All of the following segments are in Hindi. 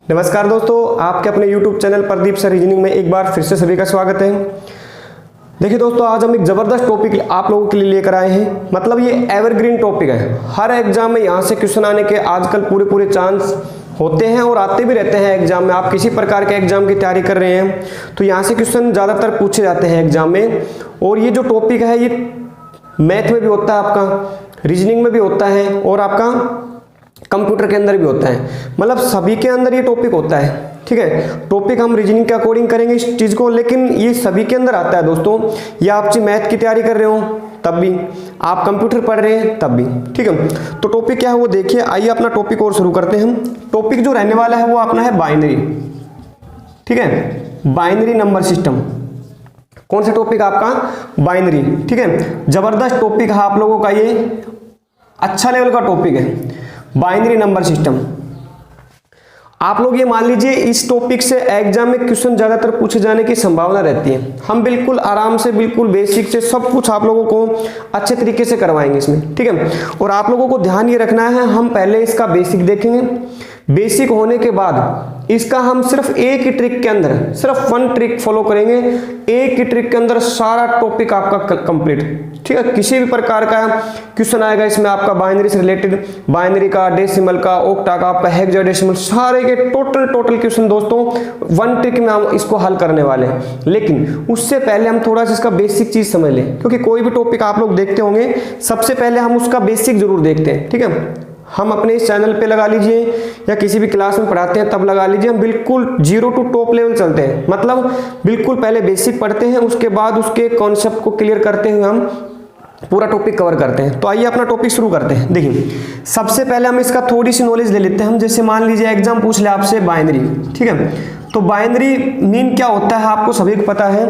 नमस्कार दोस्तों, आपके अपने YouTube channel Pradeep sir reasoning में एक बार फिर से सभी का स्वागत है। देखिए दोस्तों, आज हम एक ज़बरदस्त टॉपिक आप लोगों के लिए लेकर आए हैं। मतलब ये एवरग्रीन टॉपिक है। हर एग्जाम में यहाँ से क्वेश्चन आने के आजकल पूरे चांस होते हैं और आते भी रहते हैं एग्जाम में। आप किसी प्रकार के एग्जाम की तैयारी कर रहे हैं तो यहाँ से क्वेश्चन ज़्यादातर पूछे जाते हैं एग्जाम में। और ये जो टॉपिक है ये मैथ में भी होता है, आपका रीजनिंग में भी होता है और आपका कंप्यूटर के अंदर भी होता है। मतलब सभी के अंदर ये टॉपिक होता है। ठीक है, टॉपिक हम रीजनिंग के अकॉर्डिंग करेंगे इस चीज़ को, लेकिन ये सभी के अंदर आता है दोस्तों। या आप मैथ की तैयारी कर रहे हो तब भी, आप कंप्यूटर पढ़ रहे हैं तब भी। ठीक है, तो टॉपिक क्या है वो देखिए। आइए अपना टॉपिक और शुरू करते हैं हम। टॉपिक जो रहने वाला है वो अपना है बाइनरी। ठीक है, बाइनरी नंबर सिस्टम। कौन सा टॉपिक आपका? बाइनरी। ठीक है, जबरदस्त टॉपिक है आप लोगों का, ये अच्छा लेवल का टॉपिक है बाइनरी नंबर सिस्टम। आप लोग ये मान लीजिए इस टॉपिक से एग्जाम में क्वेश्चन ज्यादातर पूछे जाने की संभावना रहती है। हम बिल्कुल आराम से, बिल्कुल बेसिक से सब कुछ आप लोगों को अच्छे तरीके से करवाएंगे इसमें। ठीक है, और आप लोगों को ध्यान ये रखना है, हम पहले इसका बेसिक देखेंगे। बेसिक होने के बाद इसका हम सिर्फ एक ही ट्रिक के अंदर, सिर्फ वन ट्रिक फॉलो करेंगे। एक ही ट्रिक के अंदर सारा टॉपिक आपका कंप्लीट। ठीक है, किसी भी प्रकार का क्वेश्चन आएगा इसमें आपका बाइनरी से रिलेटेड, बाइनरी का, डेसिमल का, ओक्टा का, आपका हेक्साडेसिमल, सारे के टोटल क्वेश्चन दोस्तों वन ट्रिक में हम इसको हल करने वाले हैं। लेकिन उससे पहले हम थोड़ा सा इसका बेसिक चीज समझ लें, क्योंकि कोई भी टॉपिक आप लोग देखते होंगे सबसे पहले हम उसका बेसिक जरूर देखते हैं। ठीक है, हम अपने इस चैनल पे लगा लीजिए या किसी भी क्लास में पढ़ाते हैं तब लगा लीजिए, हम बिल्कुल जीरो टू टॉप लेवल चलते हैं। मतलब बिल्कुल पहले बेसिक पढ़ते हैं, उसके बाद उसके कॉन्सेप्ट को क्लियर करते हुए हम पूरा टॉपिक कवर करते हैं। तो आइए अपना टॉपिक शुरू करते हैं। देखिए, सबसे पहले हम इसका थोड़ी सी नॉलेज ले लेते हैं। हम जैसे मान लीजिए एग्जाम पूछ ले आपसे बाइनरी। ठीक है, तो बाइनरी मीन क्या होता है आपको सभी को पता है।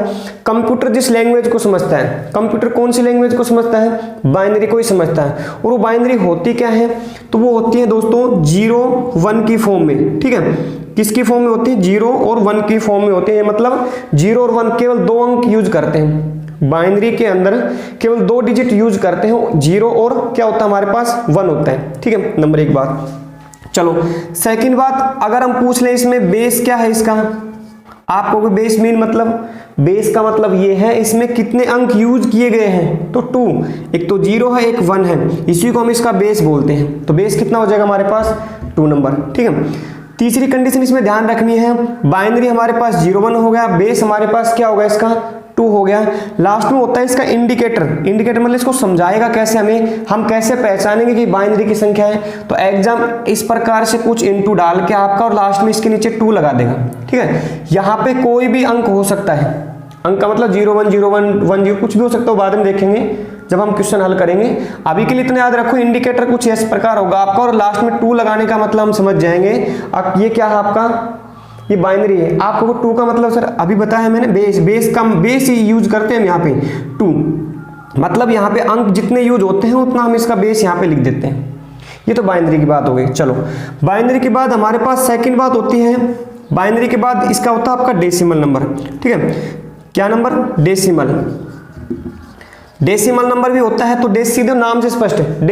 कंप्यूटर जिस लैंग्वेज को समझता है, कंप्यूटर कौन सी लैंग्वेज को समझता है? बाइनरी को ही समझता है। और वो बाइनरी होती क्या है? तो वो होती है दोस्तों 0-1 की फॉर्म में। ठीक है, किसकी फॉर्म में होती है? 0 और 1 की फॉर्म में होते हैं। मतलब 0 और 1 केवल 2 अंक यूज करते हैं। बाइनरी के अंदर केवल 2 डिजिट यूज करते हैं, 0 और क्या होता है हमारे पास? 1 होता है। ठीक है, नंबर एक बात। चलो सेकंड बात, अगर हम पूछ लें इसमें बेस क्या है इसका, आपको भी बेस मीन मतलब, बेस का मतलब ये है इसमें कितने अंक यूज किए गए हैं। तो 2, एक तो 0 है एक 1 है, इसी को हम इसका बेस बोलते हैं। तो बेस कितना हो जाएगा हमारे पास? 2 नंबर। ठीक है, तीसरी कंडीशन इसमें ध्यान रखनी है, बाइनरी हमारे पास 0-1 हो गया, बेस हमारे पास क्या होगा इसका? 2 हो गया। लास्ट में होता है इसका इंडिकेटर। इंडिकेटर मतलब इसको समझाएगा कैसे हमें, हम कैसे पहचानेंगे कि बाइनरी की संख्या है। तो एग्जाम इस प्रकार से कुछ इनटू डाल के आपका और लास्ट में इसके नीचे 2 लगा देगा। ठीक है, यहाँ पे कोई भी अंक हो सकता है। अंक का मतलब 0-1, 0-1, 1-0 कुछ भी हो सकता है, बाद में देखेंगे जब हम क्वेश्चन हल करेंगे। अभी के लिए इतना याद रखो, इंडिकेटर कुछ इस प्रकार होगा आपका और लास्ट में 2 लगाने का मतलब हम समझ जाएंगे। अब ये क्या है आपका? ये बाइनरी है। आपको 2 का मतलब सर अभी बताया मैंने, बेस ही यूज करते हैं यहाँ पे 2। मतलब यहाँ पे अंक जितने यूज होते हैं उतना हम इसका बेस यहाँ पे लिख देते हैं। ये तो बाइनरी की बात हो गई। चलो, बाइनरी के बाद हमारे पास सेकंड बात होती है, बाइनरी के बाद इसका होता है आपका डेसिमल नंबर। ठीक है, क्या नंबर? डेसिमल। डेसिमल नंबर भी होता है। तो देसी तो नाम से स्पष्ट है,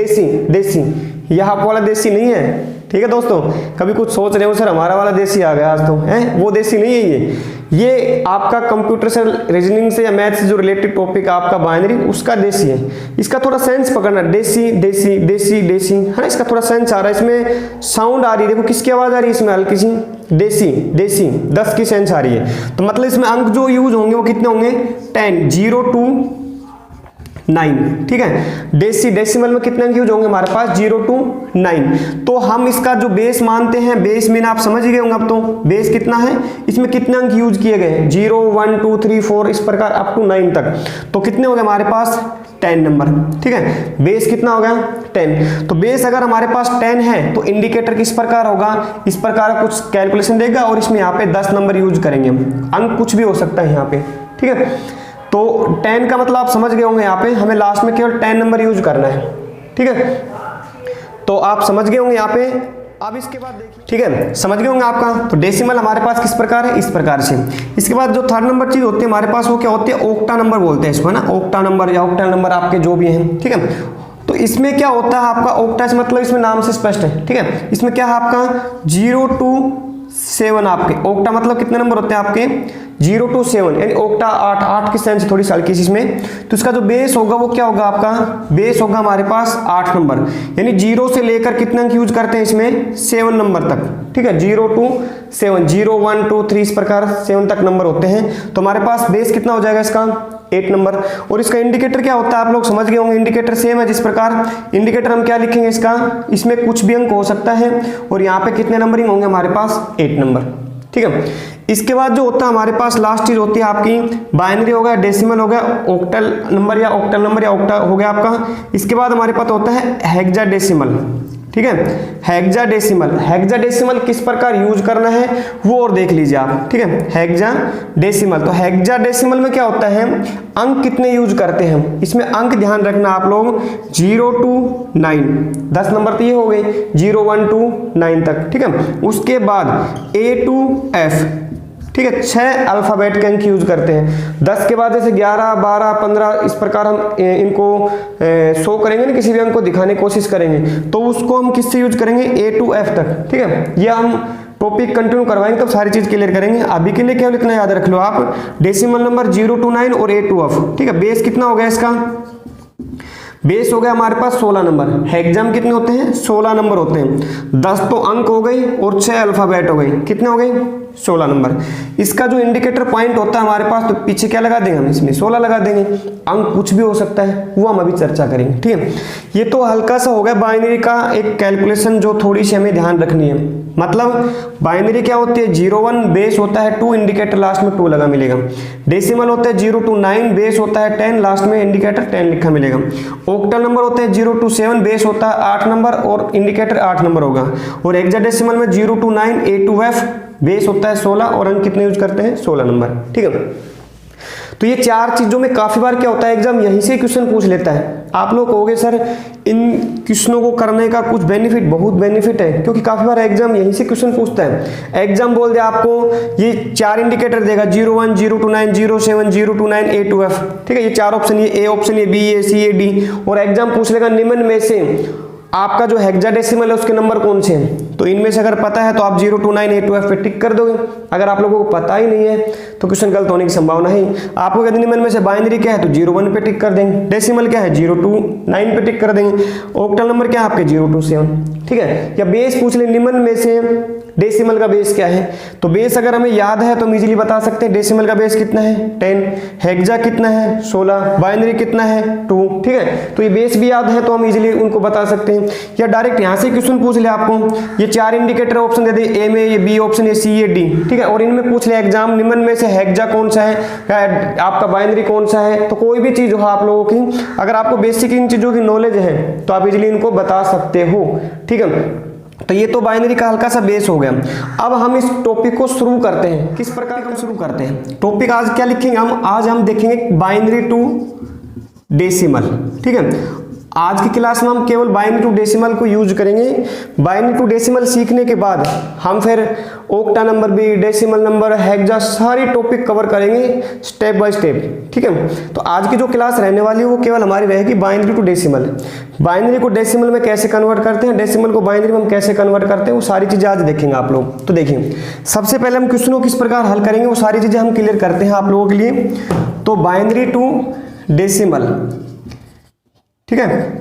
देसी यह आप वाला देसी नहीं है। ठीक है दोस्तों, कभी कुछ सोच रहे हो सर हमारा वाला देसी आ गया आज तो है, वो देसी नहीं है। ये आपका कंप्यूटर से, रीजनिंग से या मैथ से जो रिलेटेड टॉपिक आपका बाइनरी, उसका देसी है। इसका थोड़ा सेंस पकड़ना, देसी देसी देसी देसी है ना, इसका थोड़ा सेंस आ रहा है, इसमें साउंड आ रही है। देखो किसकी आवाज आ रही है इसमें? हल्की सी देसी 10 की सेंस आ रही है। तो मतलब इसमें अंक जो यूज होंगे वो कितने होंगे? 10, 0 to 9। ठीक है, डेसिमल में कितने अंक यूज होंगे हमारे पास? 0 to 9। तो हम इसका जो बेस मानते हैं, बेस मीन आप समझ गए होंगे अब तो, बेस कितना है, इसमें कितने अंक यूज किए गए? 0, 1, 2, 3, 4 इस प्रकार अप टू 9 तक। तो कितने हो गए हमारे पास? 10 नंबर। ठीक है, बेस कितना हो गया? 10। तो बेस अगर हमारे पास 10 है तो इंडिकेटर किस प्रकार होगा? इस प्रकार कुछ कैलकुलेशन देगा और इसमें यहाँ पे 10 नंबर यूज करेंगे हम। अंक कुछ भी हो सकता है यहाँ पे। ठीक है, तो 10 का मतलब आप समझ गए होंगे, यहाँ पे हमें लास्ट में केवल 10 नंबर यूज करना है। ठीक है, तो आप समझ गए होंगे यहाँ पे। अब इसके बाद देखिए, ठीक है, समझ गए होंगे आपका। तो डेसिमल हमारे पास किस प्रकार है? इस प्रकार से। इसके बाद जो थर्ड नंबर चीज होती है हमारे पास, वो क्या होती है? ओक्टा नंबर बोलते हैं इसको, है ना, ओक्टा नंबर या ऑक्टल नंबर आपके जो भी हैं। ठीक है, तो इसमें क्या होता है आपका? ओक्टा मतलब इसमें नाम से स्पष्ट है। ठीक है, इसमें क्या है आपका? 0 to 7 आपके, ऑक्टा मतलब कितने नंबर होते हैं आपके 0 to 7, यानी ऑक्टा 8 की सेंस थोड़ी हल्की सी इसमें। तो इसका जो बेस होगा वो क्या होगा, आपका बेस होगा हमारे पास 8 नंबर, यानी 0 से लेकर कितने अंक यूज करते हैं इसमें 7 नंबर तक, ठीक है 0 to 7, 0 1 2 3 इस प्रकार 7 तक नंबर होते हैं। तो हमारे पास बेस कितना हो जाएगा इसका 8 नंबर। और इसका इंडिकेटर क्या होता है आप लोग समझ गए होंगे, इंडिकेटर सेम है जिस प्रकार इंडिकेटर हम क्या लिखेंगे इसका, इसमें कुछ भी अंक हो सकता है और यहाँ पे कितने नंबरिंग होंगे हमारे पास 8 नंबर, ठीक है। इसके बाद जो होता है हमारे पास लास्ट चीज होती है आपकी बाइनरी हो गया, डेसिमल हो गया, ऑक्टल नंबर या ऑक्टा हो गया आपका। इसके बाद हमारे पास होता है हेक्साडेसिमल, ठीक है हेक्साडेसिमल। हेक्साडेसिमल किस प्रकार यूज करना है वो और देख लीजिए आप, ठीक है हेक्साडेसिमल। तो हेक्साडेसिमल में क्या होता है, अंक कितने यूज करते हैं, इसमें अंक ध्यान रखना आप लोग 0 to 9, 10 नंबर तो ये हो गए 0 1 to 9 तक, ठीक है। उसके बाद A to F, ठीक है 6 अल्फाबेट के अंक यूज करते हैं। 10 के बाद जैसे 11 12 15 इस प्रकार हम इनको शो करेंगे ना, किसी भी अंक को दिखाने की कोशिश करेंगे तो उसको हम किससे यूज करेंगे A to F तक, ठीक है। ये हम टॉपिक कंटिन्यू करवाएंगे तब सारी चीज क्लियर करेंगे। अभी के लिए केवल इतना याद रख लो आप, डेसिमल नंबर 0 to 9 और A to F, ठीक है। बेस कितना हो गया इसका, बेस हो गया हमारे पास 16 नंबर। हेक्सा कितने होते हैं 16 नंबर होते हैं। 10 तो अंक हो गई और 6 अल्फाबेट हो गई, कितने हो गए 16 नंबर। इसका जो इंडिकेटर पॉइंट होता है हमारे पास, तो पीछे क्या लगा देंगे हम, इसमें 16 लगा देंगे। अंक कुछ भी हो सकता है वो हम अभी चर्चा करेंगे, ठीक है। ये तो हल्का सा हो गया बाइनरी का एक कैलकुलेशन जो थोड़ी सी हमें ध्यान रखनी है। मतलब बाइनरी क्या होती है 0 1 बेस होता है 2, इंडिकेटर लास्ट में 2 लगा मिलेगा। डेसिमल होता है 0 to 9 बेस होता है 10, लास्ट में इंडिकेटर 10 लिखा मिलेगा। ऑक्टल नंबर होते हैं 0 to 7 बेस होता है 8 नंबर और इंडिकेटर 8 नंबर होगा। और हेक्साडेसिमल में 0 to 9 A to F base होता है 16 और अंक कितने यूज करते हैं 16 नंबर, ठीक है। तो ये 4 चीजों में काफी बार क्या होता है एग्जाम यहीं से क्वेश्चन पूछ लेता है। आप लोग कहोगे सर इन क्वेश्चनों को करने का कुछ बेनिफिट, बहुत बेनिफिट है, क्योंकि काफी बार एग्जाम यहीं से क्वेश्चन पूछता है। एग्जाम बोल दे आपको ये 4 इंडिकेटर देगा 0 1 0 to 9 0 7 0 to 9 A to F, ठीक है। ये 4 ऑप्शन, ये A ऑप्शन, ये B A C A D। और एग्जाम पूछ लेगा निम्न में से आपका जो हेक्साडेसिमल है उसके नंबर कौन से हैं। तो इनमें से अगर पता है तो आप 0 to 9 A to F पे टिक कर दोगे। अगर आप लोगों को पता ही नहीं है तो क्वेश्चन गलत होने की संभावना है। आपको यदि निम्न में से बाइनरी क्या है तो 0 1 पे टिक कर देंगे, डेसिमल क्या है 0 to 9 पे टिक कर देंगे, ऑक्टल नंबर क्या है आपके 0 to 7, ठीक है। या बेस पूछ ले निम्न में से डेसिमल का बेस क्या है, तो बेस अगर हमें याद है तो हम इजीली बता सकते हैं डेसिमल का बेस कितना है 10, हेक्सा कितना है 16, बाइनरी कितना है 2, ठीक है। तो ये बेस भी याद है तो हम इजीली उनको बता सकते हैं। या डायरेक्ट यहाँ से क्वेश्चन पूछ ले आपको, ये 4 इंडिकेटर ऑप्शन दे दे, ए में ये बी ऑप्शन, ये सी, ये डी, ठीक है। और इनमें पूछ ले एग्जाम निम्न में से हेक्सा कौन सा है, आपका बाइनरी कौन सा है। तो कोई भी चीज हो आप लोगों की, अगर आपको बेसिक इन चीजों की नॉलेज है तो आप इजीली इनको बता सकते हो, ठीक है। तो ये तो बाइनरी का हल्का सा बेस हो गया। अब हम इस टॉपिक को शुरू करते हैं। किस प्रकार हम शुरू करते हैं टॉपिक, आज क्या लिखेंगे हम, आज हम देखेंगे बाइनरी टू डेसिमल, ठीक है। आज की क्लास में हम केवल बाइनरी टू डेसिमल को यूज करेंगे। बाइनरी टू डेसिमल सीखने के बाद हम फिर ऑक्टा नंबर भी, डेसिमल नंबर, हेक्सा, सारी टॉपिक कवर करेंगे स्टेप बाय स्टेप, ठीक है। तो आज की जो क्लास रहने वाली है वो केवल हमारी रहेगी बाइनरी टू डेसिमल। बाइनरी को डेसिमल में कैसे कन्वर्ट करते हैं, डेसिमल को बाइनरी में हम कैसे कन्वर्ट करते हैं, वो सारी चीजें आज देखेंगे आप लोग। तो देखिए सबसे पहले हम क्वेश्चन को किस प्रकार हल करेंगे वो सारी चीजें हम क्लियर करते हैं आप लोगों के लिए। तो बाइनरी टू डेसिमल, ठीक है,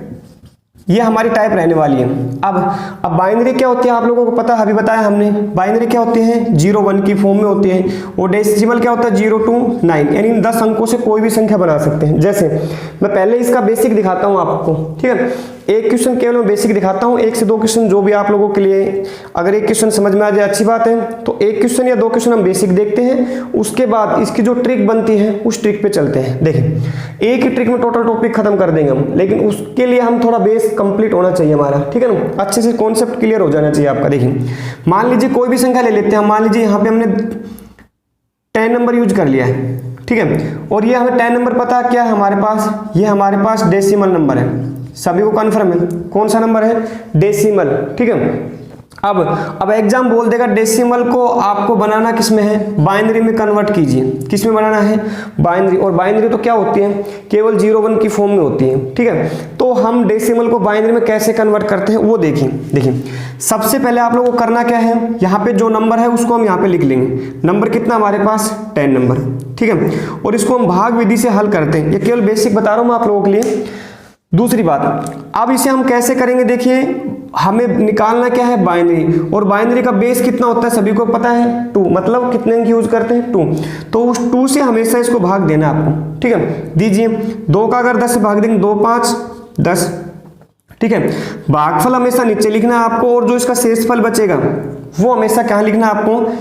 ये हमारी टाइप रहने वाली है। अब बाइनरी क्या होती है आप लोगों को पता है, अभी बताया हमने। बाइनरी क्या होती है 0 1 की फॉर्म में होती है। और डेसिमल क्या होता है 0 to 9, यानी 10 अंकों से कोई भी संख्या बना सकते हैं। जैसे मैं पहले इसका बेसिक दिखाता हूं आपको, ठीक है। एक क्वेश्चन केवल मैं बेसिक दिखाता हूं, 1 से 2 क्वेश्चन जो भी आप लोगों के लिए, अगर एक क्वेश्चन समझ में आ जाए अच्छी बात है। तो एक क्वेश्चन या 2 क्वेश्चन हम बेसिक देखते हैं, उसके बाद इसकी जो ट्रिक बनती है उस ट्रिक पे चलते हैं। देखिए एक ही ट्रिक में टोटल टॉपिक खत्म कर देंगे हम, लेकिन उसके लिए हम थोड़ा बेस कंप्लीट होना चाहिए हमारा, ठीक है ना, अच्छे से कॉन्सेप्ट क्लियर हो जाना चाहिए आपका। देखिए मान लीजिए कोई भी संख्या ले लेते हैं, मान लीजिए यहाँ पे हमने 10 नंबर यूज कर लिया है, ठीक है। और ये हमें 10 नंबर पता क्या है हमारे पास, ये हमारे पास डेसिमल नंबर है, सभी को कन्फर्म है कौन सा नंबर है डेसिमल, ठीक है। अब एग्जाम बोल देगा डेसिमल को आपको बनाना किस में है, बाइनरी में कन्वर्ट कीजिए। किस में बनाना है, बाइनरी। और बाइनरी तो क्या होती है, केवल 0 1 की फॉर्म में होती है, ठीक है। तो हम डेसिमल को बाइनरी में कैसे कन्वर्ट करते हैं वो देखिए सबसे पहले आप लोगों को करना क्या है, यहाँ पे जो नंबर है उसको हम यहाँ पे लिख लेंगे। नंबर कितना हमारे पास 10 नंबर, ठीक है। और इसको हम भाग विधि से हल करते हैं, ये केवल बेसिक बता रहा हूँ मैं आप लोगों के लिए। दूसरी बात, अब इसे हम कैसे करेंगे, देखिए हमें निकालना क्या है, बाइनरी। और बाइनरी का बेस कितना होता है सभी को पता है, 2। मतलब कितने अंक यूज करते हैं, 2। तो उस 2 से हमेशा इसको भाग देना है आपको, ठीक है। दीजिए 2 का अगर 10 से भाग देंगे, 2 5 10, ठीक है। भागफल हमेशा नीचे लिखना है आपको, और जो इसका शेषफल बचेगा वो हमेशा क्या लिखना है आपको,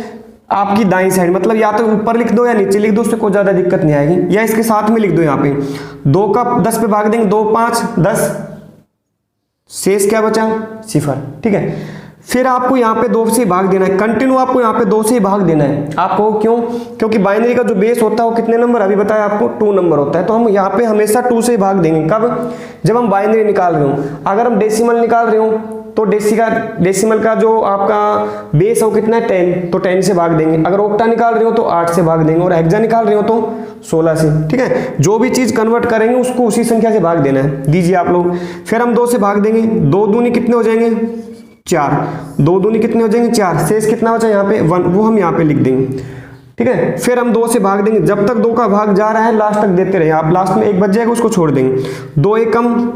आपकी दाईं साइड। मतलब या तो ऊपर लिख दो या नीचे लिख दो, उससे कोई ज्यादा दिक्कत नहीं आएगी, या इसके साथ में लिख दो। यहाँ पे 2 का 10 पे भाग देंगे, 2 5 10, शेष क्या बचा, 0, ठीक है। फिर आपको यहाँ पे 2 से भाग देना है, कंटिन्यू आपको यहाँ पे 2 से भाग देना है आपको। क्यों, क्योंकि बाइनरी का जो बेस होता है वो कितने नंबर, अभी बताया आपको 2 नंबर होता है। तो हम यहाँ पे हमेशा 2 से भाग देंगे, कब, जब हम बाइनरी निकाल रहे हो। अगर हम डेसिमल निकाल रहे हो तो डेसिमल का जो आपका बेस है वो कितना है, 10, तो 10 से भाग देंगे। अगर ऑक्टा निकाल रहे हो तो 8 से भाग देंगे, और हेक्सा निकाल रहे हो तो 16 से, ठीक है। जो भी चीज कन्वर्ट करेंगे उसको उसी संख्या से भाग देना है। दीजिए आप लोग, फिर हम 2 से भाग देंगे, 2 दूनी कितने हो जाएंगे, 4, 2 दूनी कितने हो जाएंगे, 4। शेष कितना बचा यहाँ पे 1, वो हम यहाँ पे लिख देंगे, ठीक है। फिर हम 2 से भाग देंगे, जब तक 2 का भाग जा रहा है लास्ट तक देते रहे आप, लास्ट में 1 बच जाएगा उसको छोड़ देंगे। 2 एकम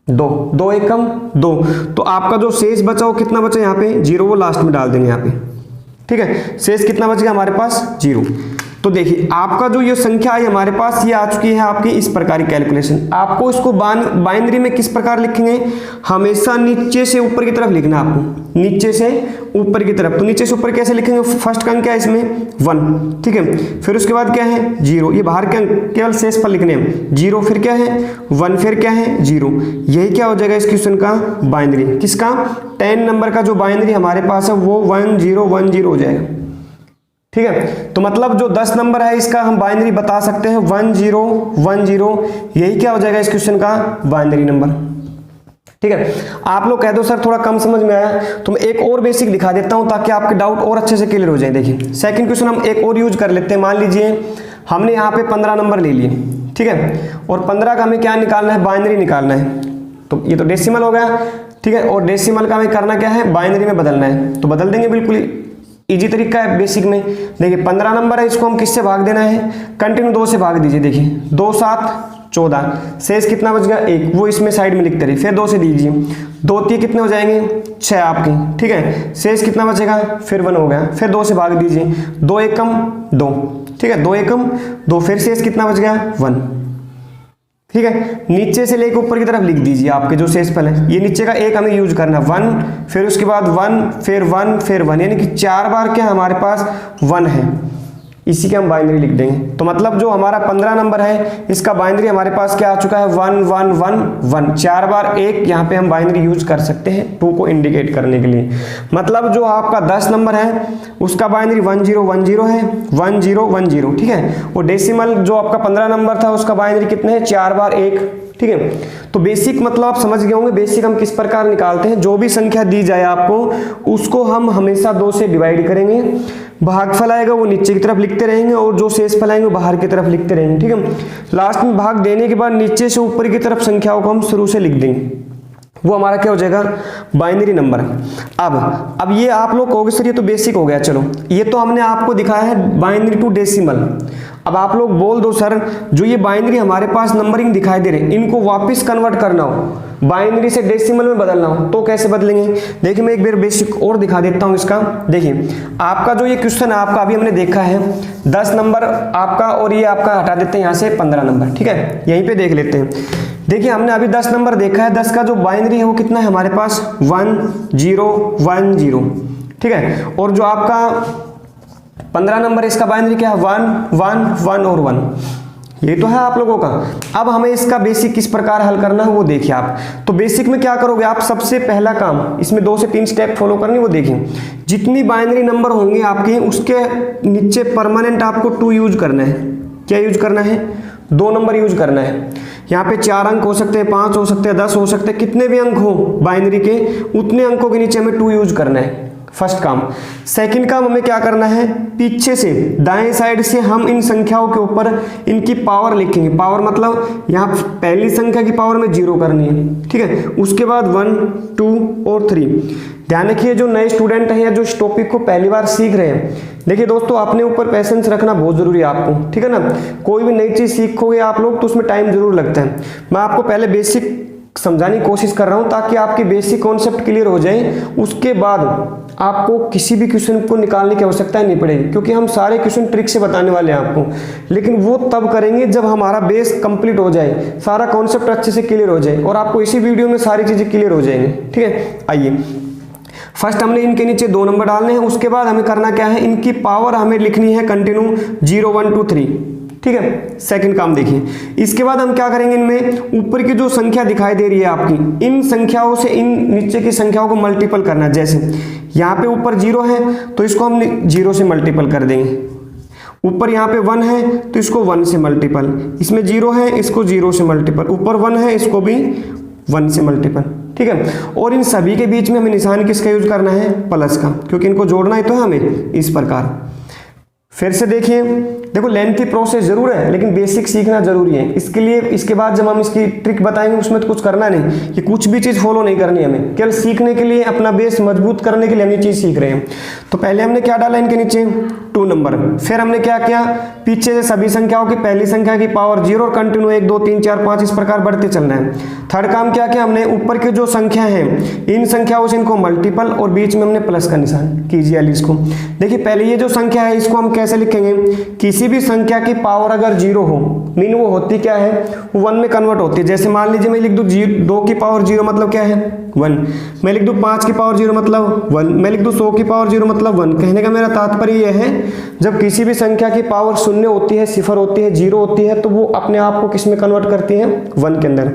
2, 2 एकम 2, तो आपका जो शेष बचा वो कितना बचा यहाँ पे, 0, वो लास्ट में डाल देंगे यहाँ पे, ठीक है। शेष कितना बच गया हमारे पास, 0। तो देखिए आपका जो ये संख्या आई हमारे पास, ये आ चुकी है आपकी इस प्रकार की कैलकुलेशन। आपको इसको बाइनरी में किस प्रकार लिखेंगे, हमेशा नीचे से ऊपर की तरफ लिखना है आपको, नीचे से ऊपर की तरफ। तो नीचे से ऊपर कैसे लिखेंगे, फर्स्ट का अंक क्या है इसमें 1, ठीक है। फिर उसके बाद क्या है 0, ये बाहर के अंक केवल शेष पर लिखने हैं, 0, फिर क्या है 1, फिर क्या है 0। यही क्या हो जाएगा इस क्वेश्चन का बाइनरी, किसका, 10 नंबर का जो बाइनरी हमारे पास है वो 1010 हो जाएगा, ठीक है। तो मतलब जो 10 नंबर है इसका हम बाइनरी बता सकते हैं 1010, यही क्या हो जाएगा इस क्वेश्चन का बाइनरी नंबर, ठीक है। आप लोग कह दो सर थोड़ा कम समझ में आया, तो मैं एक और बेसिक दिखा देता हूं ताकि आपके डाउट और अच्छे से क्लियर हो जाए। देखिए सेकंड क्वेश्चन हम एक और यूज कर लेते हैं। मान लीजिए हमने यहाँ पे 15 नंबर ले लिए, ठीक है, और 15 का हमें क्या निकालना है, बाइनरी निकालना है। तो ये तो डेसिमल हो गया, ठीक है, और डेसिमल का हमें करना क्या है, बाइनरी में बदलना है। तो बदल देंगे, बिल्कुल इजी तरीका है बेसिक में। देखिए 15 नंबर है, इसको हम किससे भाग देना है, कंटिन्यू 2 से भाग दीजिए। देखिए 2 7 14, शेष कितना बच गया 1, वो इसमें साइड में लिखते रहिए। फिर 2 से दीजिए, 2 3 कितने हो जाएंगे 6 आपके, ठीक है। शेष कितना बचेगा, फिर 1 हो गया। फिर 2 से भाग दीजिए, 2 एकम 2, ठीक है, 2 एकम 2, फिर शेष कितना बच गया 1, ठीक है। नीचे से लेकर ऊपर की तरफ लिख दीजिए आपके जो शेषफल है। ये नीचे का 1 हमें यूज करना, 1, फिर उसके बाद 1, फिर 1, फिर 1, यानी कि 4 बार क्या हमारे पास 1 है, इसी के हम बाइनरी लिख देंगे। तो मतलब जो हमारा 15 नंबर है इसका बाइनरी हमारे पास क्या आ चुका है 1 1 1 1, 4 बार 1 यहाँ पे हम बाइनरी यूज कर सकते हैं 2 को इंडिकेट करने के लिए। मतलब जो आपका 10 नंबर है उसका बाइनरी 1010 है, 1010, ठीक है। और डेसिमल जो आपका 15 नंबर था उसका बाइनरी कितने हैं, 4 बार 1, ठीक है। तो बेसिक मतलब आप समझ गए होंगे बेसिक हम किस प्रकार निकालते हैं। जो भी संख्या दी जाए आपको उसको हम हमेशा 2 से डिवाइड करेंगे, भागफल आएगा वो नीचे की तरफ लिखते रहेंगे, और जो शेषफल आएंगे वो बाहर की तरफ लिखते रहेंगे, ठीक है। लास्ट में भाग देने के बाद नीचे से ऊपर की तरफ संख्याओं को हम शुरू से लिख देंगे, वो हमारा क्या हो जाएगा बाइनरी नंबर। अब ये आप लोग कहोगे सर ये तो बेसिक हो गया, चलो ये तो हमने आपको दिखाया है बाइनरी टू डेसिमल। अब आप लोग बोल दो सर जो ये बाइनरी हमारे पास नंबरिंग दिखाई दे रहे इनको वापस कन्वर्ट करना हो, बाइनरी से डेसिमल में बदलना हो तो कैसे बदलेंगे। देखिए मैं एक बार बेसिक और दिखा देता हूं इसका। देखिए आपका जो ये क्वेश्चन है आपका अभी हमने देखा है 10 नंबर आपका, और ये आपका हटा देते हैं यहाँ से 15 नंबर, ठीक है, यहीं पे देख लेते हैं। देखिए हमने अभी 10 नंबर देखा है, 10 का जो बाइनरी है वो कितना है हमारे पास 1010, ठीक है। और जो आपका 15 नंबर इसका बाइनरी क्या है 1 1 1 और 1, ये तो है आप लोगों का। अब हमें इसका बेसिक किस प्रकार हल करना है वो देखिए आप। तो बेसिक में क्या करोगे आप, सबसे पहला काम इसमें 2 से 3 स्टेप फॉलो करनी, वो देखिए जितनी बाइनरी नंबर होंगे आपके उसके नीचे परमानेंट आपको 2 यूज करना है। क्या यूज करना है, 2 नंबर यूज करना है। यहाँ पे 4 अंक हो सकते हैं, 5 हो सकते हैं, 10 हो सकते हैं, कितने भी अंक हो बाइनरी के उतने अंकों के नीचे हमें 2 यूज करना है। फर्स्ट काम। सेकंड काम हमें क्या करना है, पीछे से दाएं साइड से हम इन संख्याओं के ऊपर इनकी पावर लिखेंगे। पावर मतलब यहाँ पहली संख्या की पावर में 0 करनी है, ठीक है। उसके बाद 1, 2 और 3। ध्यान रखिए जो नए स्टूडेंट हैं या जो इस टॉपिक को पहली बार सीख रहे हैं, देखिए दोस्तों अपने ऊपर पेशेंस रखना बहुत जरूरी है आपको, ठीक है ना। कोई भी नई चीज सीखोगे आप लोग तो उसमें टाइम जरूर लगता है। मैं आपको पहले बेसिक समझाने की कोशिश कर रहा हूं ताकि आपके बेसिक कॉन्सेप्ट क्लियर हो जाए, उसके बाद आपको किसी भी क्वेश्चन को निकालने की आवश्यकता नहीं पड़ेगी, क्योंकि हम सारे क्वेश्चन ट्रिक से बताने वाले हैं आपको। लेकिन वो तब करेंगे जब हमारा बेस कंप्लीट हो जाए, सारा कॉन्सेप्ट अच्छे से क्लियर हो जाए और आपको इसी वीडियो में सारी चीजें क्लियर हो जाएंगी, ठीक है। आइए फर्स्ट हमने इनके नीचे 2 नंबर डालने हैं, उसके बाद हमें करना क्या है, इनकी पावर हमें लिखनी है कंटिन्यू 0, 1, 2, 3, ठीक है। सेकंड काम देखिए, इसके बाद हम क्या करेंगे, इनमें ऊपर की जो संख्या दिखाई दे रही है आपकी, इन संख्याओं से इन नीचे की संख्याओं को मल्टीपल करना है। जैसे यहाँ पे ऊपर 0 है तो इसको हम 0 से मल्टीपल कर देंगे। ऊपर यहाँ पे 1 है तो इसको 1 से मल्टीपल, इसमें 0 है इसको 0 से मल्टीपल, ऊपर 1 है इसको भी 1 से मल्टीपल, ठीक है। और इन सभी के बीच में हमें निशान किसका यूज करना है, प्लस का, क्योंकि इनको जोड़ना ही तो है हमें इस प्रकार। फिर से देखिए, देखो लेंथी प्रोसेस जरूर है लेकिन बेसिक सीखना जरूरी है। इसके लिए इसके बाद जब हम इसकी ट्रिक बताएंगे उसमें तो कुछ करना नहीं, कि कुछ भी चीज फॉलो नहीं करनी हमें, केवल सीखने के लिए, अपना बेस मजबूत करने के लिए हम ये चीज सीख रहे हैं। तो पहले हमने क्या डाला इनके नीचे 2 नंबर, फिर हमने क्या किया, पीछे से सभी संख्याओं की पहली संख्या की पावर 0 और कंटिन्यू 1, 2, 3, 4, 5 इस प्रकार बढ़ते चलना है। थर्ड काम क्या किया हमने, ऊपर की जो संख्या है इन संख्याओं से इनको मल्टीपल और बीच में हमने प्लस का निशान कीजिए। इसको देखिए, पहले ये जो संख्या है इसको हम कैसे लिखेंगे, किसी भी संख्या की पावर अगर 0 हो मीन वो होती क्या है, वो 1 में कन्वर्ट होती है। जैसे मान लीजिए मैं लिख दूं 2 की पावर 0 मतलब क्या है 1, मैं लिख दूं 5 की पावर 0 मतलब 1, मैं लिख दूं 100 की पावर 0 मतलब 1। कहने का मेरा तात्पर्य यह है, जब किसी भी संख्या की पावर 0 होती है, 0 होती है, 0 होती है, तो वो अपने आप को किस में कन्वर्ट करती है, 1 के अंदर।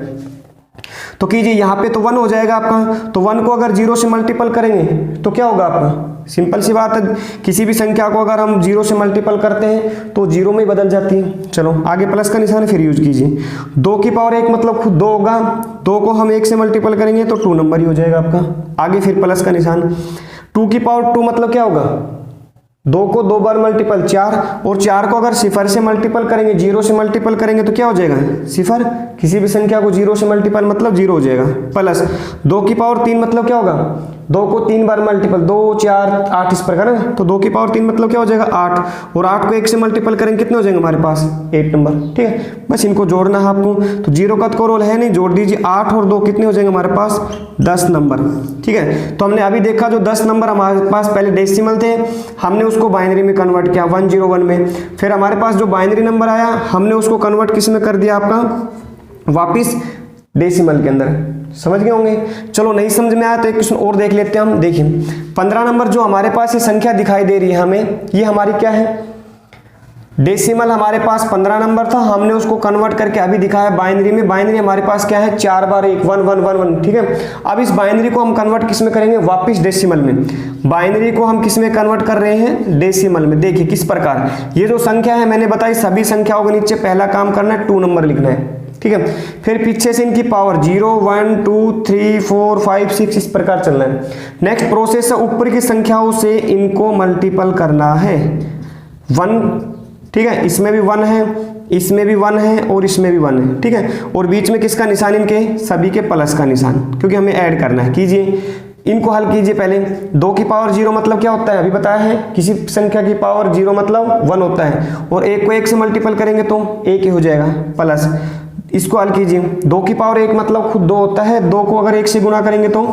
तो कीजिए यहाँ पे तो 1 हो जाएगा आपका, तो 1 को अगर 0 से मल्टीपल करेंगे तो क्या होगा आपका, सिंपल सी बात है, किसी भी संख्या को अगर हम 0 से मल्टीपल करते हैं तो 0 में ही बदल जाती है। चलो आगे प्लस का निशान फिर यूज कीजिए। 2 की पावर 1 मतलब खुद 2 होगा, 2 को हम 1 से मल्टीपल करेंगे तो 2 नंबर ही हो जाएगा आपका। आगे फिर प्लस का निशान। 2 की पावर 2 मतलब क्या होगा, 2 को 2 बार मल्टीपल 4, और 4 को अगर 0 से मल्टीपल करेंगे, 0 से मल्टीपल करेंगे तो क्या हो जाएगा 0। किसी भी संख्या को 0 से मल्टीपल मतलब 0 हो जाएगा। प्लस 2 की पावर 3 मतलब क्या होगा, 2 को 3 बार मल्टीपल 2, 4, 8 इस प्रकार है, तो 2 की पावर 3 मतलब क्या हो जाएगा 8, और 8 को 1 से मल्टीपल करेंगे कितने हो जाएंगे हमारे पास 8 नंबर, ठीक है। बस इनको जोड़ना है आपको, तो 0 का तो रोल है नहीं, जोड़ दीजिए 8 और 2 कितने हो जाएंगे हमारे पास 10 नंबर, ठीक है। तो हमने अभी देखा जो 10 नंबर हमारे पास पहले डेसिमल थे, हमने उसको बाइनरी में कन्वर्ट किया 101 में, फिर हमारे पास जो बाइनरी नंबर आया हमने उसको कन्वर्ट किस में कर दिया आपका वापिस डेसिमल के अंदर। समझ गए होंगे। चलो नहीं समझ में आया तो एक क्वेश्चन और देख लेते हैं हम। देखिए 15 नंबर जो हमारे पास ये संख्या दिखाई दे रही है हमें, ये हमारी क्या है, डेसिमल हमारे पास 15 नंबर था, हमने उसको कन्वर्ट करके अभी दिखाया बाइनरी में। बाइनरी हमारे पास क्या है 4 बार 1 1 1 1 1, ठीक है। अब इस बाइनरी को हम कन्वर्ट किस में करेंगे, वापिस डेसिमल में। बाइनरी को हम किस में कन्वर्ट कर रहे हैं, डेसिमल में। देखिए किस प्रकार, ये जो संख्या है मैंने बताई, सभी संख्याओं के नीचे पहला काम करना है 2 नंबर लिखना है, ठीक है। फिर पीछे से इनकी पावर 0 1 2 3 4 5 6 इस प्रकार चलना है। नेक्स्ट प्रोसेस है ऊपर की संख्याओं से इनको मल्टीपल करना है 1, ठीक है। इसमें भी 1 है, इसमें भी 1 है और इसमें भी 1 है, ठीक है। और बीच में किसका निशान, इनके सभी के प्लस का निशान, क्योंकि हमें ऐड करना है। कीजिए इनको हल कीजिए। पहले 2 की पावर 0 मतलब क्या होता है, अभी बताया है, किसी संख्या की पावर 0 मतलब 1 होता है, और 1 को 1 से मल्टीपल करेंगे तो 1 ही हो जाएगा प्लस। इसको हल कीजिए, 2 की पावर 1 मतलब खुद 2 होता है, 2 को अगर 1 से गुना करेंगे तो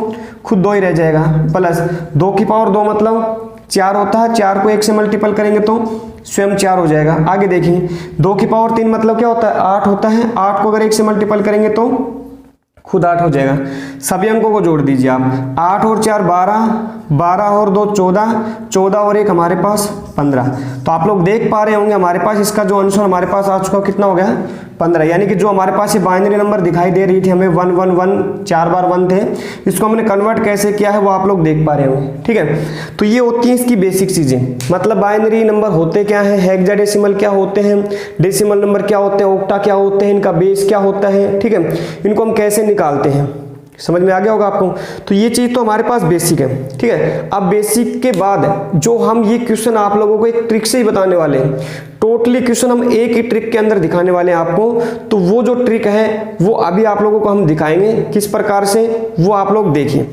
खुद 2 ही रह जाएगा, प्लस 2 की पावर 2 मतलब 4 होता है, 4 को 1 से मल्टीपल करेंगे तो स्वयं 4 हो जाएगा। आगे देखिए 2 की पावर 3 मतलब क्या होता है 8 होता है, 8 को अगर 1 से मल्टीपल करेंगे तो खुद 8 हो जाएगा। सभी अंकों को जोड़ दीजिए आप, 8 और 4 12, 12 और 2 14, 14 और 1 हमारे पास 15। तो आप लोग देख पा रहे होंगे हमारे पास इसका जो आंसर हमारे पास आ चुका कितना हो गया 15। यानी कि जो हमारे पास ये बाइनरी नंबर दिखाई दे रही थी हमें 1 1 1 4 बार 1 थे, इसको हमने कन्वर्ट कैसे किया है वो आप लोग देख पा रहे होंगे। ठीक है, तो ये होती है इसकी बेसिक चीजें। मतलब बाइनरी नंबर होते क्या है, हेक्साडेसिमल क्या होते हैं, डेसिमल नंबर क्या होते हैं, ऑक्टा क्या होते हैं, इनका बेस क्या होता है। ठीक है, इनको हम कैसे निकालते हैं, समझ में आ गया होगा आपको। तो ये चीज तो हमारे पास बेसिक है। ठीक है, अब बेसिक के बाद जो हम ये क्वेश्चन आप लोगों को एक ट्रिक से ही बताने वाले हैं, टोटली क्वेश्चन हम एक ही ट्रिक के अंदर दिखाने वाले हैं आपको। तो वो जो ट्रिक है वो अभी आप लोगों को हम दिखाएंगे किस प्रकार से, वो आप लोग देखिए।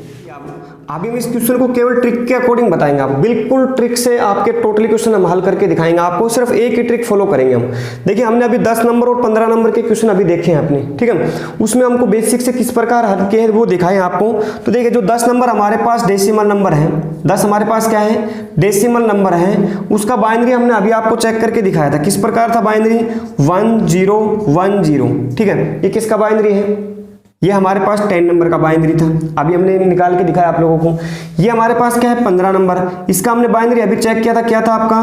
अभी हम इस क्वेश्चन को केवल ट्रिक के अकॉर्डिंग बताएंगे, आप बिल्कुल ट्रिक से आपके टोटली क्वेश्चन हम हल करके दिखाएंगे आपको। सिर्फ एक ही ट्रिक फॉलो करेंगे हम। देखिए हमने अभी 10 नंबर और 15 नंबर के क्वेश्चन अभी देखे हैं अपने। ठीक है, उसमें हमको बेसिक से किस प्रकार हल किए हैं वो दिखाएं आपको। तो देखिए जो 10 नंबर हमारे पास डेसिमल नंबर है, 10 हमारे पास क्या है डेसिमल नंबर है, उसका बाइनरी हमने अभी आपको चेक करके दिखाया था। किस प्रकार था बाइनरी 1 0 1 0। ठीक है, ये किसका बाइनरी है, ये हमारे पास 10 नंबर का बाइनरी था, अभी हमने निकाल के दिखाया आप लोगों को। ये हमारे पास क्या है 15 नंबर, इसका हमने बाइनरी अभी चेक किया था, क्या था आपका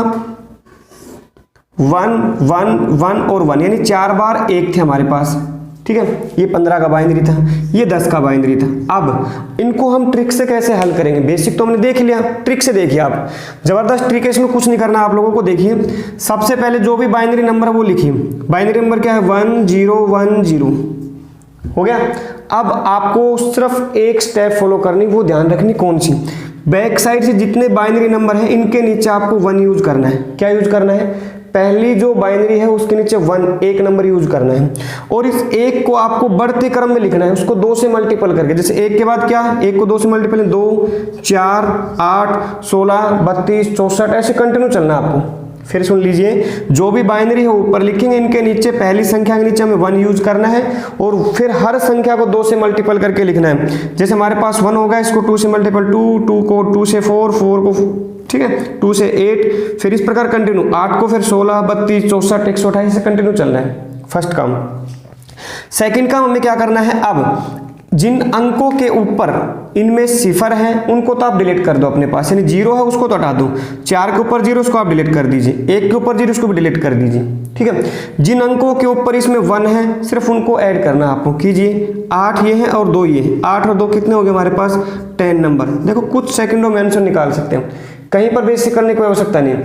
1 1 1 और 1, यानी 4 बार 1 थे हमारे पास। ठीक है, ये 15 का बाइनरी था, ये 10 का बाइनरी था। अब इनको हम ट्रिक से कैसे हल करेंगे, बेसिक तो हमने देख लिया, ट्रिक से देखिए आप। जबरदस्त ट्रिक है, इसमें कुछ नहीं करना आप लोगों को। देखिए सबसे पहले जो भी बाइनरी नंबर है वो लिखिए। बाइनरी नंबर क्या है 1 0 1 0 हो गया। अब आपको सिर्फ एक स्टेप फॉलो करनी, वो ध्यान रखनी कौन सी, बैक साइड से जितने बाइनरी नंबर हैं इनके नीचे आपको 1 यूज करना है। क्या यूज करना है, पहली जो बाइनरी है उसके नीचे 1 एक नंबर यूज करना है, और इस एक को आपको बढ़ते क्रम में लिखना है, उसको 2 से मल्टीपल करके। जैसे एक के बाद क्या, एक को 2 से मल्टीपल, 2 4 8 16 32 64, ऐसे कंटिन्यू चलना है आपको। फिर सुन लीजिए, जो भी बाइनरी है ऊपर लिखेंगे, इनके नीचे पहली संख्या के नीचे हमें 1 यूज करना है, और फिर हर संख्या को 2 से मल्टीपल करके लिखना है। जैसे हमारे पास 1 होगा, इसको 2 से मल्टीपल 2, 2 को 2 से 4, 4 को, ठीक है 2 से 8, फिर इस प्रकार कंटिन्यू 8 को फिर 16 32 64 128 से कंटिन्यू चलना है। फर्स्ट काम। सेकंड काम हमें क्या करना है, अब जिन अंकों के ऊपर इनमें सिफर है उनको तो आप डिलीट कर दो अपने पास, यानी 0 है उसको तो हटा दो। 4 के ऊपर 0 उसको आप डिलीट कर दीजिए, 1 के ऊपर 0 उसको भी डिलीट कर दीजिए। ठीक है, जिन अंकों के ऊपर इसमें 1 है सिर्फ उनको ऐड करना आपको। कीजिए, 8 ये है और 2 ये है, 8 और 2 कितने हो गए हमारे पास 10 नंबर। देखो कुछ सेकंडों में आंसर निकाल सकते हैं, कहीं पर बेसिक करने की कोई आवश्यकता नहीं।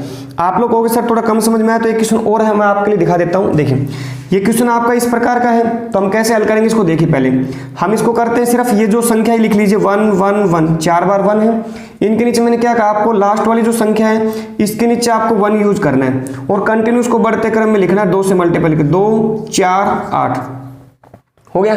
आप लोग कहोगे सर थोड़ा कम समझ में आया, तो एक क्वेश्चन और है मैं आपके लिए दिखा देता हूं। देखिए ये क्वेश्चन आपका इस प्रकार का है, तो हम कैसे हल करेंगे इसको देखिए। पहले हम इसको करते हैं, सिर्फ ये जो संख्या है लिख लीजिए 1 1 1, 4 बार 1 है। इनके नीचे मैंने क्या कहा आपको, लास्ट वाली जो संख्या है इसके नीचे आपको 1 यूज करना है, और कंटिन्यूस को बढ़ते क्रम में लिखना है, 2 से मल्टीपल 2 4 8 हो गया।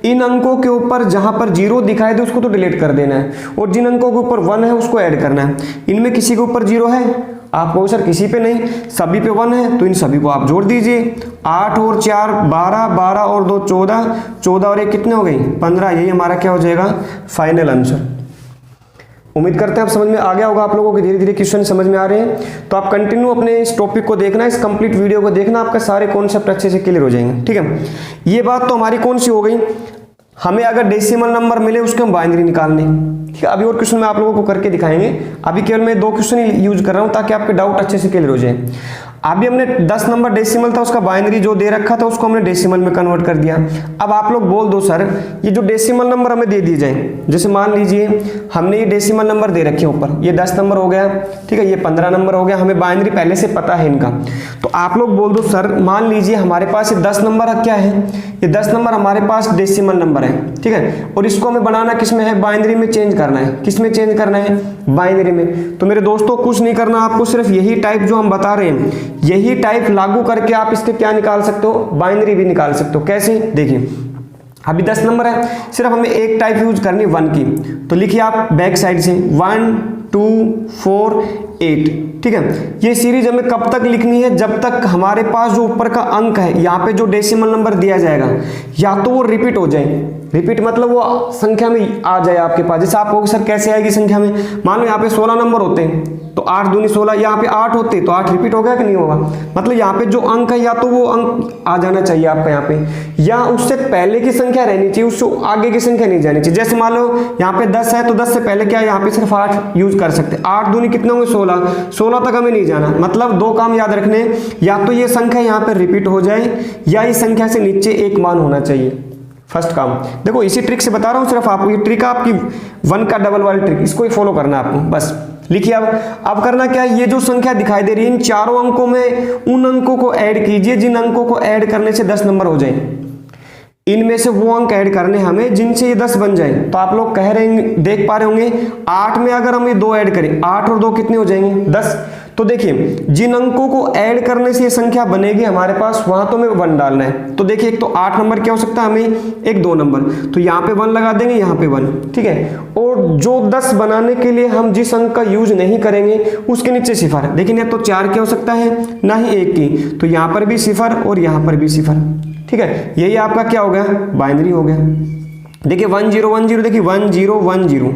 इन अंकों के ऊपर जहां पर 0 दिखाई दे उसको तो डिलीट कर देना है, और जिन अंकों के ऊपर 1 है उसको ऐड करना है। इनमें किसी के ऊपर 0 है, आप कहो सर किसी पे नहीं, सभी पे 1 है, तो इन सभी को आप जोड़ दीजिए। 8 और 4 12, 12 और 2 14, 14 और 1 कितने हो गई 15। यही हमारा क्या हो जाएगा फाइनल आंसर। उम्मीद करते हैं आप समझ में आ गया होगा आप लोगों को, धीरे धीरे क्वेश्चन समझ में आ रहे हैं। तो आप कंटिन्यू अपने इस टॉपिक को देखना, इस कंप्लीट वीडियो को देखना, आपका सारे कॉन्सेप्ट अच्छे से क्लियर हो जाएंगे। ठीक है, ये बात तो हमारी कौन सी हो गई, हमें अगर डेसिमल नंबर मिले उसके हम बाइनरी निकालने। ठीक है, अभी और क्वेश्चन मैं आप लोगों को करके दिखाएंगे। अभी केवल मैं 2 क्वेश्चन ही यूज कर रहा हूं ताकि आपके डाउट अच्छे से क्लियर हो जाए। अभी हमने 10 नंबर डेसिमल था, उसका बाइनरी जो दे रखा था उसको हमने डेसिमल में कन्वर्ट कर दिया। अब आप लोग बोल दो सर ये जो डेसिमल नंबर हमें दे दिए जाए, जैसे मान लीजिए हमने ये डेसिमल नंबर दे रखे ऊपर, ये 10 नंबर हो गया, ठीक है, ये 15 नंबर हो गया, हमें बाइनरी पहले से पता है इनका। तो आप लोग बोल दो सर मान लीजिए हमारे पास ये 10 नंबर क्या है, ये 10 नंबर हमारे पास डेसिमल नंबर है, ठीक है, और इसको हमें बनाना किस में है, बाइनरी में चेंज करना है। किस में चेंज करना है, बाइनरी में। तो मेरे दोस्तों कुछ नहीं करना आपको, सिर्फ यही टाइप जो हम बता रहे हैं यही टाइप लागू करके आप इसके क्या निकाल सकते हो, बाइनरी भी निकाल सकते हो। कैसे, देखिए अभी 10 नंबर है, सिर्फ हमें एक टाइप यूज करनी 1 की। तो लिखिए आप बैक साइड से 1 2 4 8, ठीक है। ये सीरीज हमें कब तक लिखनी है, जब तक हमारे पास जो ऊपर का अंक है यहाँ पे जो डेसिमल नंबर दिया जाएगा या तो वो रिपीट हो जाए, रिपीट मतलब वो संख्या में आ जाए आपके पास। जैसे आप कहोगे सर कैसे आएगी संख्या में, मान लो यहाँ पे 16 नंबर होते हैं, तो 8 दूनी 16, यहाँ पे 8 होते तो 8 रिपीट हो गया कि नहीं होगा। मतलब यहाँ पे जो अंक है या तो वो अंक आ जाना चाहिए आपका यहाँ पे, या उससे पहले की संख्या रहनी चाहिए, उससे आगे की संख्या नहीं जानी चाहिए। जैसे मान लो यहाँ पे 10 है तो 10 से पहले क्या है, यहाँ पे सिर्फ 8 यूज कर सकते हैं। 8 दूनी कितने होंगे 16, 16 तक हमें नहीं जाना। मतलब दो काम याद रखने, या तो ये संख्या यहाँ पे रिपीट हो जाए या इस संख्या से नीचे एक मान होना चाहिए। फर्स्ट काम देखो, इसी ट्रिक से बता रहा हूँ सिर्फ आपको, ये ट्रिक आपकी 1 का डबल वाली ट्रिक, इसको ही फॉलो करना है आपको बस। लिखिए अब करना क्या है, ये जो संख्या दिखाई दे रही है इन चारों अंकों में उन अंकों को ऐड कीजिए जिन अंकों को ऐड करने से 10 नंबर हो जाए। इनमें से वो अंक ऐड करने हमें जिनसे ये 10 बन जाए। तो आप लोग कह रहे हैं, देख पा रहे होंगे 8 में अगर हम ये 2 ऐड करें, 8 और 2 कितने हो जाएंगे 10। तो देखिए जिन अंकों को ऐड करने से ये संख्या बनेगी हमारे पास, वहां तो हमें 1 डालना है। तो देखिए एक तो 8 नंबर क्या हो सकता है हमें, एक 2 नंबर, तो यहाँ पे 1 लगा देंगे, यहाँ पे 1, ठीक है। और जो 10 बनाने के लिए हम जिस अंक का यूज नहीं करेंगे उसके नीचे सिफर। देखिए या तो 4 क्या हो सकता है, ना ही 1 की, तो यहाँ पर भी सिफर और यहाँ पर भी सिफर, ठीक है। यही आपका क्या हो गया, बाइनरी हो गया। देखिए 1 0 1 0, देखिए 1 0 1 0,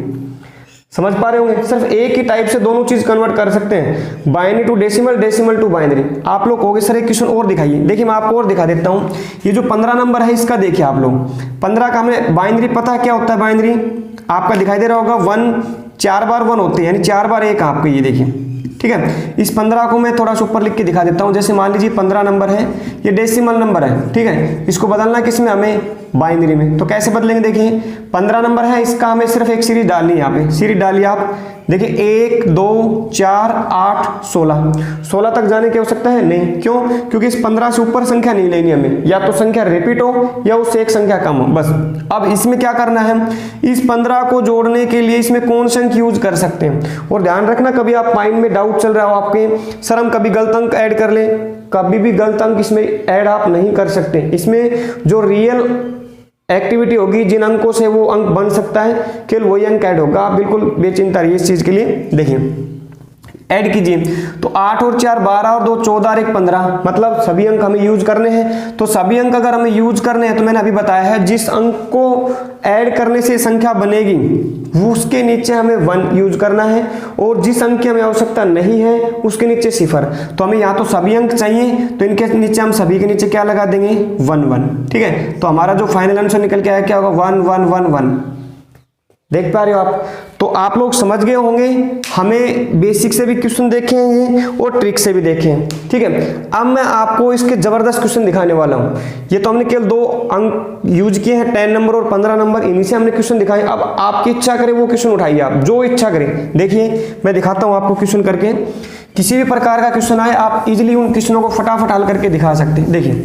समझ पा रहे होंगे। सिर्फ एक ही टाइप से दोनों चीज कन्वर्ट कर सकते हैं, binary to decimal, decimal to binary. आप लोग कहोगे सर एक क्वेश्चन और दिखाइए, देखिए मैं आपको और दिखा देता हूं। ये जो 15 नंबर है इसका देखिए आप लोग, 15 का हमें बाइनरी पता है क्या होता है। बाइनरी आपका दिखाई दे रहा होगा 1 4 बार 1 होते हैं, यानी 4 बार 1 आपका, ये देखिए, ठीक है। इस 15 को मैं थोड़ा सा ऊपर लिख के दिखा देता हूं। जैसे मान लीजिए 15 नंबर है, ये डेसिमल नंबर है, ठीक है। इसको बदलना किसमें, हमें बाइनरी में। तो कैसे बदलेंगे, देखिए 15 नंबर है, इसका हमें सिर्फ एक सीरीज डालनी है। यहाँ पे सीरीज डालिए आप, देखिए 1 2 4 8 16, 16 तक जाने की आवश्यकता है नहीं, क्यों, क्योंकि इस 15 से ऊपर संख्या नहीं लेनी हमें, या तो संख्या रिपीट हो या उससे एक संख्या कम हो, बस। अब इसमें क्या करना है, इस 15 को जोड़ने के लिए इसमें कौन सा अंक यूज कर सकते हैं। और ध्यान रखना, कभी आप माइंड में डाउट चल रहा हो आपके, सर हम कभी गलत अंक ऐड कर ले, कभी भी गलत अंक इसमें ऐड आप नहीं कर सकते। इसमें जो रियल एक्टिविटी होगी, जिन अंकों से वो अंक बन सकता है, केवल वही अंक ऐड होगा। आप बिल्कुल बेचिंता रहिए इस चीज के लिए। देखिए ऐड कीजिए, तो 8 और 4 12 और 2 14 और 1 15, मतलब सभी अंक हमें यूज करने हैं। तो सभी अंक अगर हमें यूज करने हैं तो मैंने अभी बताया है, जिस अंक को ऐड करने से संख्या बनेगी वो उसके नीचे हमें 1 यूज करना है, और जिस अंक की हमें आवश्यकता नहीं है उसके नीचे सिफर। तो हमें यहाँ तो सभी अंक चाहिए, तो इनके नीचे हम सभी के नीचे क्या लगा देंगे, 1 1, ठीक है। तो हमारा जो फाइनल आंसर निकल के आया क्या होगा, 1 1 1 1। देख पा रहे हो आप। तो आप लोग समझ गए होंगे, हमें बेसिक से भी क्वेश्चन देखे हैं ये, और ट्रिक से भी देखे हैं, ठीक है। अब मैं आपको इसके जबरदस्त क्वेश्चन दिखाने वाला हूं। ये तो हमने केवल 2 अंक यूज किए हैं, 10 नंबर और 15 नंबर, इन्हीं से हमने क्वेश्चन दिखाए। अब आपकी इच्छा करे वो क्वेश्चन उठाइए, आप जो इच्छा करें। देखिए मैं दिखाता हूं आपको क्वेश्चन करके, किसी भी प्रकार का क्वेश्चन आए आप इजिली उन क्वेश्चनों को फटाफट हल करके दिखा सकते हैं। देखिए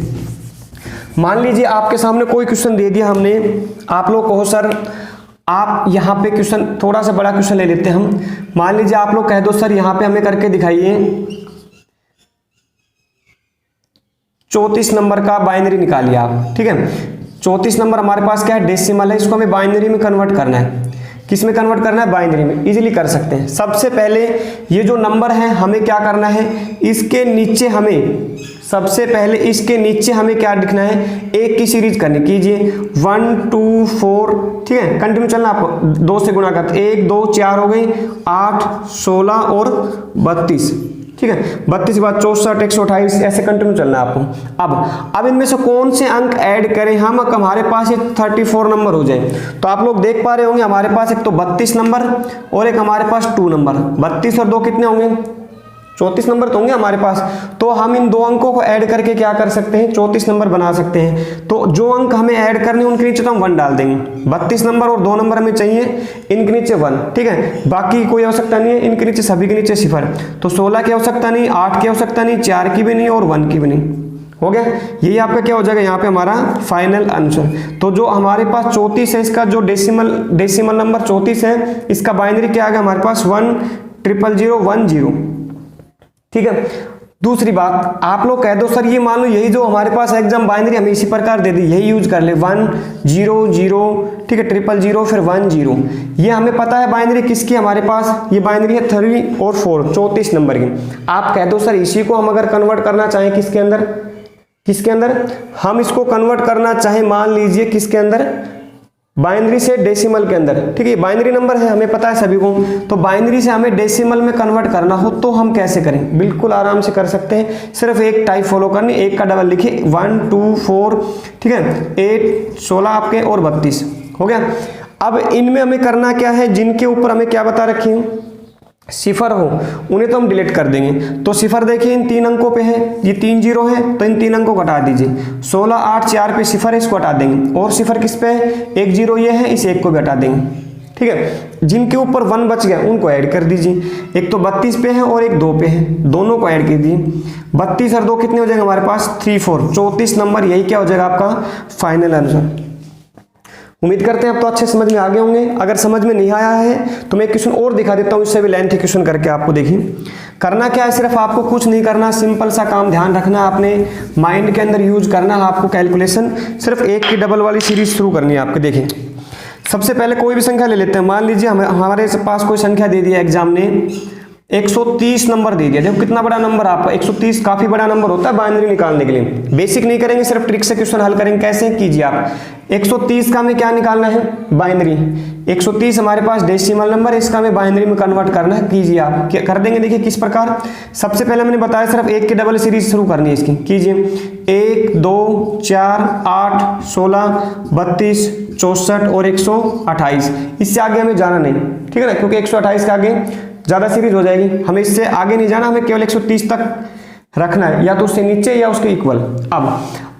मान लीजिए आपके सामने कोई क्वेश्चन दे दिया हमने, आप लोग कहो सर आप यहाँ पे क्वेश्चन, थोड़ा सा बड़ा क्वेश्चन ले लेते हैं हम। मान लीजिए आप लोग कह दो सर यहाँ पे हमें करके दिखाइए 34 नंबर का बाइनरी निकालिए आप, ठीक है। 34 नंबर हमारे पास क्या है, डेसिमल है, इसको हमें बाइनरी में कन्वर्ट करना है। किस में कन्वर्ट करना है, बाइनरी में। इजीली कर सकते हैं। सबसे पहले ये जो नंबर है हमें क्या करना है, इसके नीचे हमें, सबसे पहले इसके नीचे हमें क्या लिखना है, एक की सीरीज करनी। कीजिए 1 2 4, ठीक है, कंटिन्यू चलना आपको, 2 से गुणा करते, 1 2 4 हो गई, 8 16 और 32, ठीक है। 32 के बाद 64 128, ऐसे कंटिन्यू चलना है आपको। अब इनमें से कौन से अंक ऐड करें हम, हमारे पास ये 34 नंबर हो जाए। तो आप लोग देख पा रहे होंगे हमारे पास एक तो 32 नंबर और एक हमारे पास 2 नंबर, 32 और 2 कितने होंगे, 34 नंबर तो होंगे हमारे पास। तो हम इन 2 अंकों को ऐड करके क्या कर सकते हैं, 34 नंबर बना सकते हैं। तो जो अंक हमें ऐड करने उनके नीचे तो हम 1 डाल देंगे। 32 नंबर और 2 नंबर हमें चाहिए, इनके नीचे 1, ठीक है। बाकी कोई आवश्यकता नहीं है, इनके नीचे सभी के नीचे सिफर। तो 16 की आवश्यकता नहीं, 8 की आवश्यकता नहीं, 4 की भी नहीं और 1 की भी नहीं। हो गया, यही आपका क्या हो जाएगा यहाँ पे हमारा फाइनल आंसर। तो जो हमारे पास 34 है, इसका जो डेसिमल नंबर 34 है, इसका बाइनरी क्या आ गया हमारे पास 1 0 0 1 0, ठीक है। दूसरी बात, आप लोग कह दो सर ये मान लो यही जो हमारे पास एग्जाम बाइनरी हमें इसी प्रकार दे दी, यही यूज कर ले, 1 0 0, ठीक है, 0 0 फिर 1 0। ये हमें पता है बाइनरी किसकी, हमारे पास ये बाइनरी है 3 और 4, 34 नंबर की। आप कह दो सर इसी को हम अगर कन्वर्ट करना चाहें किसके अंदर, हम इसको कन्वर्ट करना चाहें मान लीजिए किसके अंदर, बाइनरी से डेसिमल के अंदर, ठीक है, बाइनरी नंबर है हमें पता है सभी को, तो बाइनरी से हमें डेसिमल में कन्वर्ट करना हो तो हम कैसे करें? बिल्कुल आराम से कर सकते हैं, सिर्फ एक टाइप फॉलो करनी, एक का डबल लिखिए 1 2 4, ठीक है, 8 16 आपके और 32 हो गया। अब इनमें हमें करना क्या है, जिनके ऊपर हमें क्या बता रखी हूँ सिफर हो उन्हें तो हम डिलीट कर देंगे। तो सिफर देखिए इन 3 अंकों पे है, ये 3 जीरो है तो इन 3 अंकों को हटा दीजिए। 16 8 4 पे सिफर है, इसको हटा देंगे, और सिफर किस पे है, 1 जीरो ये है, इस 1 को भी हटा देंगे, ठीक है। जिनके ऊपर 1 बच गया उनको ऐड कर दीजिए, एक तो 32 पे है और एक 2 पे है, दोनों को ऐड कर दीजिए। 32 और 2 कितने हो जाएंगे हमारे पास 3 4, 34 नंबर, यही क्या हो जाएगा आपका फाइनल आंसर। उम्मीद करते हैं अब तो अच्छे समझ में आ गए होंगे। अगर समझ में नहीं आया है तो मैं क्वेश्चन और दिखा देता हूँ, इससे भी लेंथी क्वेश्चन करके आपको। देखिए करना क्या है, सिर्फ आपको कुछ नहीं करना, सिंपल सा काम ध्यान रखना, अपने माइंड के अंदर यूज करना है आपको कैलकुलेशन। सिर्फ 1 की डबल वाली सीरीज शुरू करनी है आपके। देखिए सबसे पहले कोई भी संख्या ले लेते हैं, मान लीजिए हमारे पास कोई संख्या दे दिया एग्जाम ने 130 नंबर दे दिया। देखो कितना बड़ा नंबर आपका 130, काफी बड़ा नंबर होता है बाइनरी निकालने के लिए। बेसिक नहीं करेंगे, सिर्फ ट्रिक से क्वेश्चन हल करेंगे। कैसे कीजिए आप, 130 का हमें क्या निकालना है बाइनरी, 130 हमारे पास डेसिमल नंबर है, इसका हमें बाइनरी में कन्वर्ट करना है। कीजिए आप, क्या कर देंगे, देखिए किस प्रकार। सबसे पहले मैंने बताया सिर्फ 1 की डबल सीरीज शुरू करनी है इसकी। कीजिए 1 2 4 8 16 32 64 और 128, इससे आगे हमें जाना नहीं, ठीक है ना, क्योंकि 128 के आगे ज़्यादा सीरीज हो जाएगी, हमें इससे आगे नहीं जाना, हमें केवल 130 तक रखना है, या तो उससे नीचे या उसके इक्वल।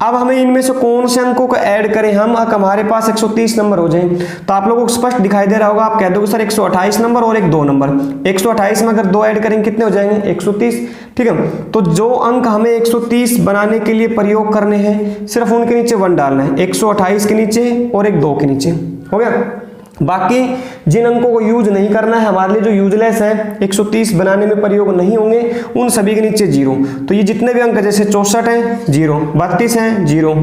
अब हमें इनमें से कौन से अंकों को ऐड करें हम, हमारे पास 130 नंबर हो जाए। तो आप लोगों को स्पष्ट दिखाई दे रहा होगा, आप कह दोगे सर 128 नंबर और एक 2 नंबर, 128 में अगर 2 ऐड करेंगे कितने हो जाएंगे 130, ठीक है। तो जो अंक हमें 130 बनाने के लिए प्रयोग करने हैं सिर्फ उनके नीचे 1 डालना है, 128 के नीचे और एक 2 के नीचे, हो गया। बाकी जिन अंकों को यूज नहीं करना है, हमारे लिए जो यूजलेस है 130 बनाने में प्रयोग नहीं होंगे, उन सभी के नीचे 0। तो ये जितने भी अंक है, जैसे 64 है 0, 32 है 0,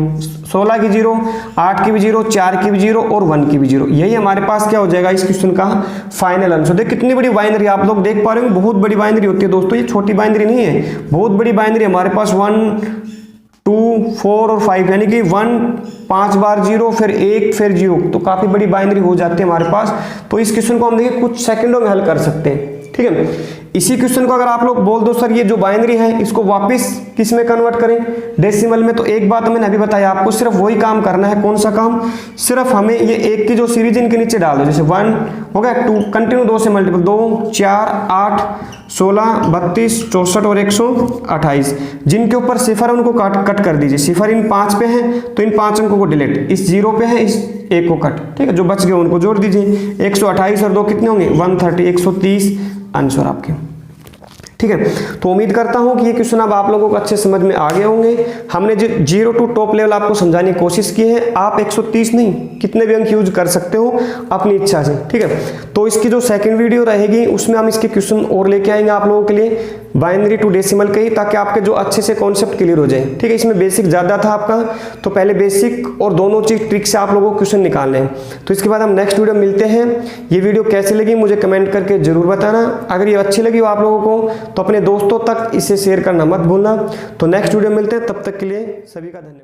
16 की 0, 8 की भी 0, 4 की भी 0 और 1 की भी 0। यही हमारे पास क्या हो जाएगा इस क्वेश्चन का फाइनल आंसर। देखिए कितनी बड़ी बाइनरी आप लोग देख पा रहे हो, बहुत बड़ी बाइनरी होती है दोस्तों, ये छोटी बाइनरी नहीं है, बहुत बड़ी बाइनरी। हमारे पास 1 2 4 और 5, यानी कि 1 5 बार 0 फिर 1 फिर 0, तो काफी बड़ी बाइनरी हो जाती है हमारे पास। तो इस क्वेश्चन को हम देखिए कुछ सेकंडों में हल कर सकते हैं, ठीक है। इसी क्वेश्चन को अगर आप लोग बोल दो सर ये जो बाइनरी है इसको वापस किस में कन्वर्ट करें, डेसिमल में, तो एक बात मैंने अभी बताया आपको, सिर्फ वही काम करना है। कौन सा काम, सिर्फ हमें ये 1 की जो सीरीज इनके नीचे डाल दो, जैसे 1 हो गया, 2 कंटिन्यू 2 से मल्टीपल, 2 4 8 16 32 64 और 128, जिनके ऊपर सिफर है उनको कट कर दीजिए। सिफर इन 5 पे है तो इन 5 अंकों को डिलीट, इस 0 पे है इस 1 को कट, ठीक है, जो बच गए उनको जोड़ दीजिए। 128 और 2 कितने होंगे 130, 130 आंसर आपके, ठीक है। तो उम्मीद करता हूं कि ये क्वेश्चन अब आप लोगों को अच्छे समझ में आ गए होंगे। हमने जो 0 टू टॉप लेवल आपको समझाने की कोशिश की है, आप 130 नहीं कितने भी अंक यूज कर सकते हो अपनी इच्छा से, ठीक है। तो इसकी जो सेकंड वीडियो रहेगी उसमें हम इसके क्वेश्चन और लेके आएंगे आप लोगों के लिए, बाइनरी टू डेसिमल के ही, ताकि आपके जो अच्छे से कॉन्सेप्ट क्लियर हो जाए, ठीक है। इसमें बेसिक ज्यादा था आपका, तो पहले बेसिक और दोनों चीज ट्रिक से आप लोगों को क्वेश्चन निकालने हैं। तो इसके बाद हम नेक्स्ट वीडियो मिलते हैं। ये वीडियो कैसी लगी मुझे कमेंट करके जरूर बताना। अगर ये अच्छी लगी हो आप लोगों को तो अपने दोस्तों तक इसे शेयर करना मत भूलना। तो नेक्स्ट वीडियो मिलते हैं, तब तक के लिए सभी का धन्यवाद।